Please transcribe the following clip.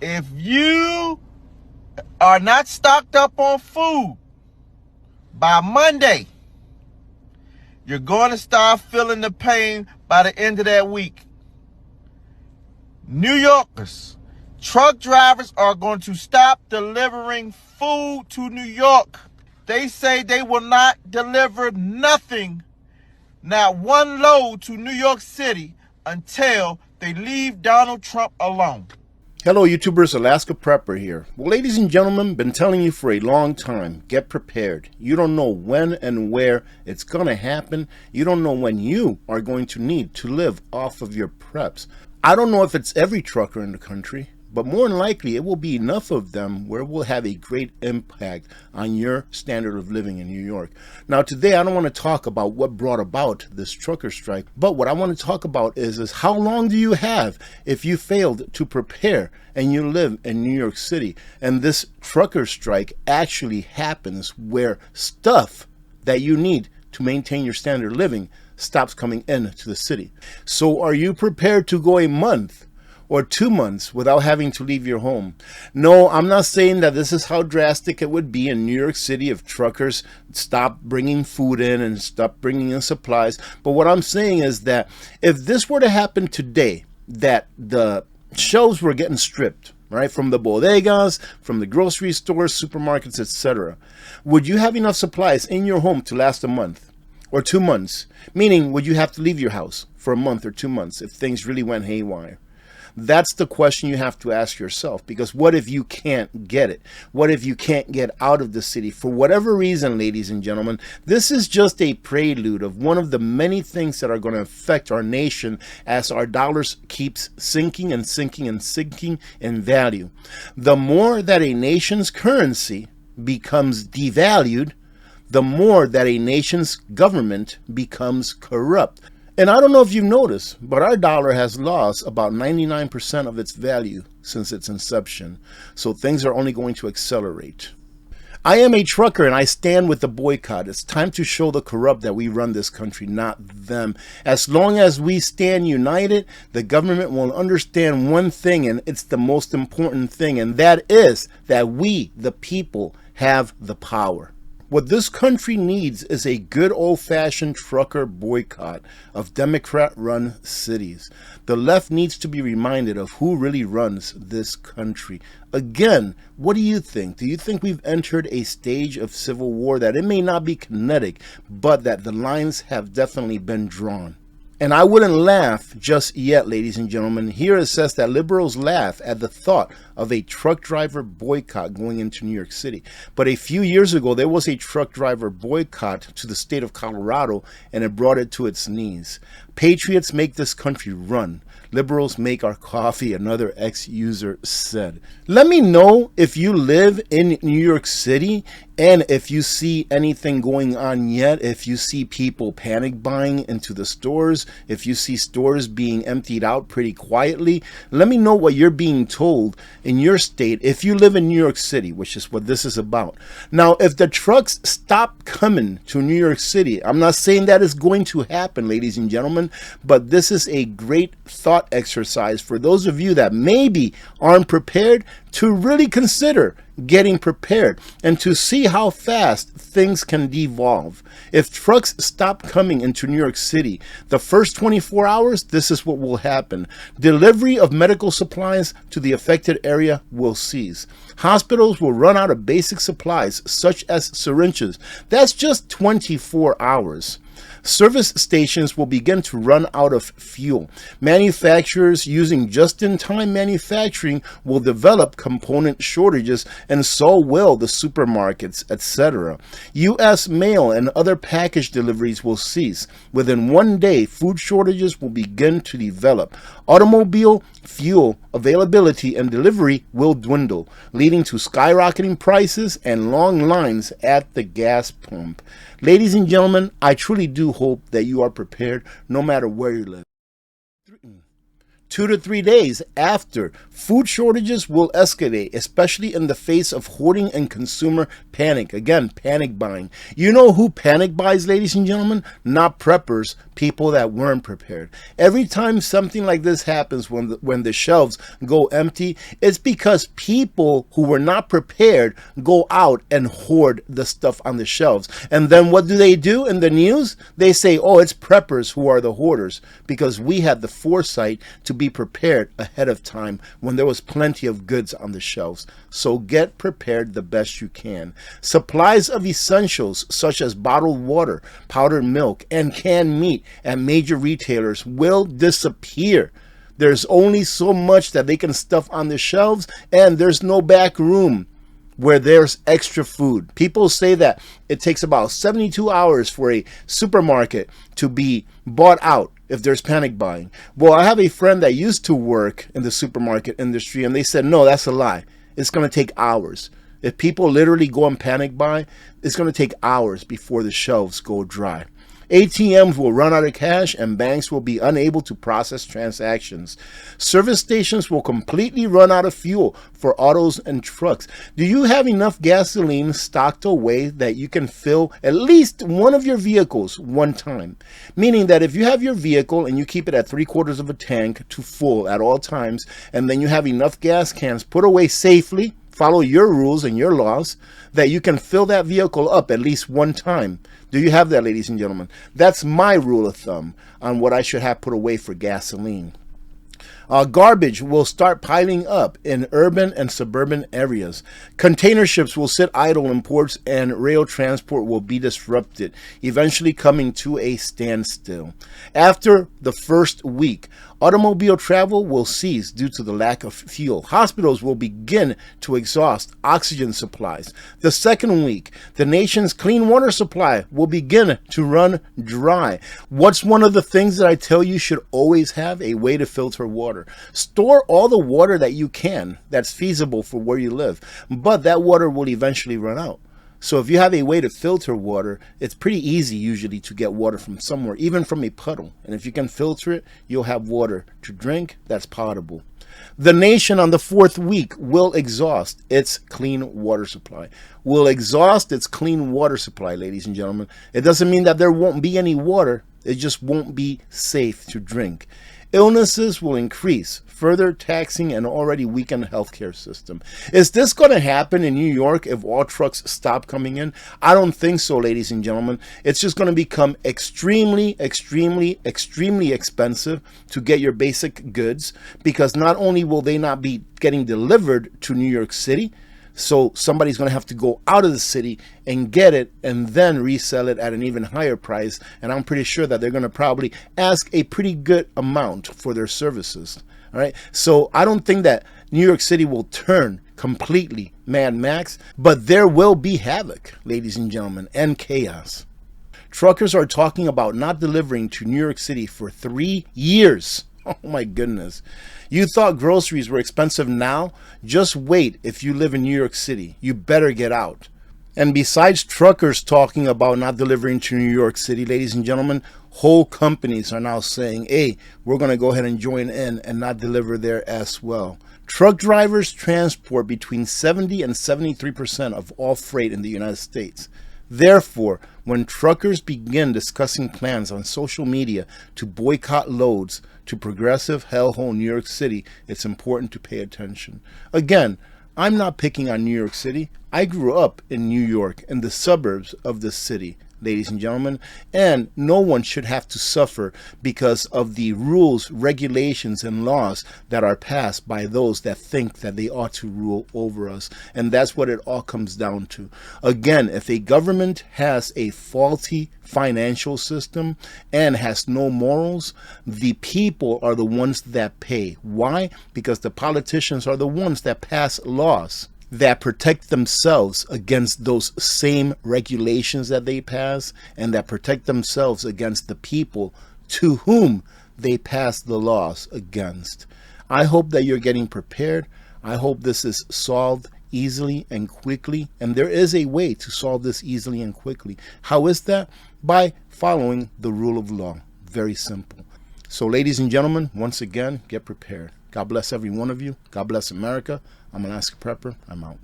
If you are not stocked up on food by Monday, you're going to start feeling the pain by the end of that week. New Yorkers, truck drivers are going to stop delivering food to New York. They say they will not deliver nothing, not one load to New York City until they leave Donald Trump alone. Hello YouTubers, Alaska Prepper here. Well, ladies and gentlemen, been telling you for a long time, get prepared. You don't know when and where it's going to happen. You don't know when you are going to need to live off of your preps. I don't know if it's every trucker in the country, but more than likely it will be enough of them where it will have a great impact on your standard of living in New York. Now today I don't want to talk about what brought about this trucker strike, but what I want to talk about is how long do you have if you failed to prepare and you live in New York City and this trucker strike actually happens where stuff that you need to maintain your standard of living stops coming into the city. So are you prepared to go a month or 2 months without having to leave your home? No, I'm not saying that this is how drastic it would be in New York City if truckers stopped bringing food in and stopped bringing in supplies. But what I'm saying is that if this were to happen today, that the shelves were getting stripped, right, from the bodegas, from the grocery stores, supermarkets, etc., would you have enough supplies in your home to last a month or 2 months? Meaning, would you have to leave your house for a month or 2 months if things really went haywire? That's the question you have to ask yourself, because what if you can't get it? What if you can't get out of the city for whatever reason, ladies and gentlemen? This is just a prelude of one of the many things that are going to affect our nation as our dollars keeps sinking and sinking and sinking in value. The more that a nation's currency becomes devalued, the more that a nation's government becomes corrupt. And I don't know if you've noticed, but our dollar has lost about 99% of its value since its inception. So things are only going to accelerate. I am a trucker and I stand with the boycott. It's time to show the corrupt that we run this country, not them. As long as we stand united, the government will understand one thing, and it's the most important thing, and that is that we, the people, have the power. What this country needs is a good old-fashioned trucker boycott of Democrat-run cities. The left needs to be reminded of who really runs this country. Again, what do you think? Do you think we've entered a stage of civil war, that it may not be kinetic, but that the lines have definitely been drawn? And I wouldn't laugh just yet, ladies and gentlemen. Here it says that liberals laugh at the thought of a truck driver boycott going into New York City. But a few years ago, there was a truck driver boycott to the state of Colorado, and it brought it to its knees. Patriots make this country run. Liberals make our coffee, another ex-user said. Let me know if you live in New York City and if you see anything going on yet, if you see people panic buying into the stores, if you see stores being emptied out pretty quietly. Let me know what you're being told in your state if you live in New York City, which is what this is about. Now, if the trucks stop coming to New York City, I'm not saying that is going to happen, ladies and gentlemen, but this is a great thought exercise for those of you that maybe aren't prepared to really consider getting prepared and to see how fast things can devolve. If trucks stop coming into New York City, the first 24 hours, this is what will happen. Delivery of medical supplies to the affected area will cease. Hospitals will run out of basic supplies such as syringes. That's just 24 hours. Service stations will begin to run out of fuel. Manufacturers using just-in-time manufacturing will develop component shortages, and so will the supermarkets, etc. U.S. mail and other package deliveries will cease. Within 1 day, food shortages will begin to develop. Automobile fuel availability and delivery will dwindle, leading to skyrocketing prices and long lines at the gas pump. Ladies and gentlemen, I truly do hope that you are prepared no matter where you live. 2 to 3 days after. Food shortages will escalate, especially in the face of hoarding and consumer panic. Again, panic buying. You know who panic buys, ladies and gentlemen? Not preppers, people that weren't prepared. Every time something like this happens, when the shelves go empty, it's because people who were not prepared go out and hoard the stuff on the shelves. And then what do they do in the news? They say, oh, it's preppers who are the hoarders, because we had the foresight to be prepared ahead of time when there was plenty of goods on the shelves. So get prepared the best you can. Supplies of essentials such as bottled water, powdered milk, and canned meat at major retailers will disappear. There's only so much that they can stuff on the shelves, and there's no back room where there's extra food. People say that it takes about 72 hours for a supermarket to be bought out if there's panic buying. Well, I have a friend that used to work in the supermarket industry, and they said, no, that's a lie. It's going to take hours. If people literally go and panic buy, it's going to take hours before the shelves go dry. ATMs will run out of cash and banks will be unable to process transactions. Service stations will completely run out of fuel for autos and trucks. Do you have enough gasoline stocked away that you can fill at least one of your vehicles one time? Meaning that if you have your vehicle and you keep it at 3/4 of a tank to full at all times, and then you have enough gas cans put away safely, follow your rules and your laws, that you can fill that vehicle up at least one time. Do you have that, ladies and gentlemen? That's my rule of thumb on what I should have put away for gasoline. Garbage will start piling up in urban and suburban areas. Container ships will sit idle in ports and rail transport will be disrupted, eventually coming to a standstill. After the first week, automobile travel will cease due to the lack of fuel. Hospitals will begin to exhaust oxygen supplies. The second week, the nation's clean water supply will begin to run dry. What's one of the things that I tell you should always have? A way to filter water. Store all the water that you can that's feasible for where you live, but that water will eventually run out. So if you have a way to filter water, it's pretty easy usually to get water from somewhere, even from a puddle. And if you can filter it, you'll have water to drink that's potable. The nation on the fourth week will exhaust its clean water supply. Will exhaust its clean water supply, ladies and gentlemen. It doesn't mean that there won't be any water. It just won't be safe to drink. Illnesses will increase, further taxing an already weakened healthcare system. Is this going to happen in New York if all trucks stop coming in? I don't think so, ladies and gentlemen. It's just going to become extremely, extremely, extremely expensive to get your basic goods, because not only will they not be getting delivered to New York City, so somebody's going to have to go out of the city and get it and then resell it at an even higher price. And I'm pretty sure that they're going to probably ask a pretty good amount for their services. All right. So I don't think that New York City will turn completely Mad Max, but there will be havoc, ladies and gentlemen, and chaos. Truckers are talking about not delivering to New York City for 3 years. Oh my goodness. You thought groceries were expensive now? Just wait. If you live in New York City, you better get out. And besides truckers talking about not delivering to New York City, ladies and gentlemen, whole companies are now saying, hey, we're going to go ahead and join in and not deliver there as well. Truck drivers transport between 70 and 73% of all freight in the United States. Therefore, when truckers begin discussing plans on social media to boycott loads to progressive hellhole New York City, it's important to pay attention. Again, I'm not picking on New York City. I grew up in New York, in the suburbs of the city, ladies and gentlemen, and no one should have to suffer because of the rules, regulations, and laws that are passed by those that think that they ought to rule over us. And that's what it all comes down to. Again, if a government has a faulty financial system and has no morals, the people are the ones that pay. Why? Because the politicians are the ones that pass laws that protect themselves against those same regulations that they pass, and that protect themselves against the people to whom they pass the laws against. I hope that you're getting prepared. I hope this is solved easily and quickly, and there is a way to solve this easily and quickly. How is that? By following the rule of law. Very simple. So ladies and gentlemen, once again, get prepared. God bless every one of you. God bless America. I'm Alaska Prepper. I'm out.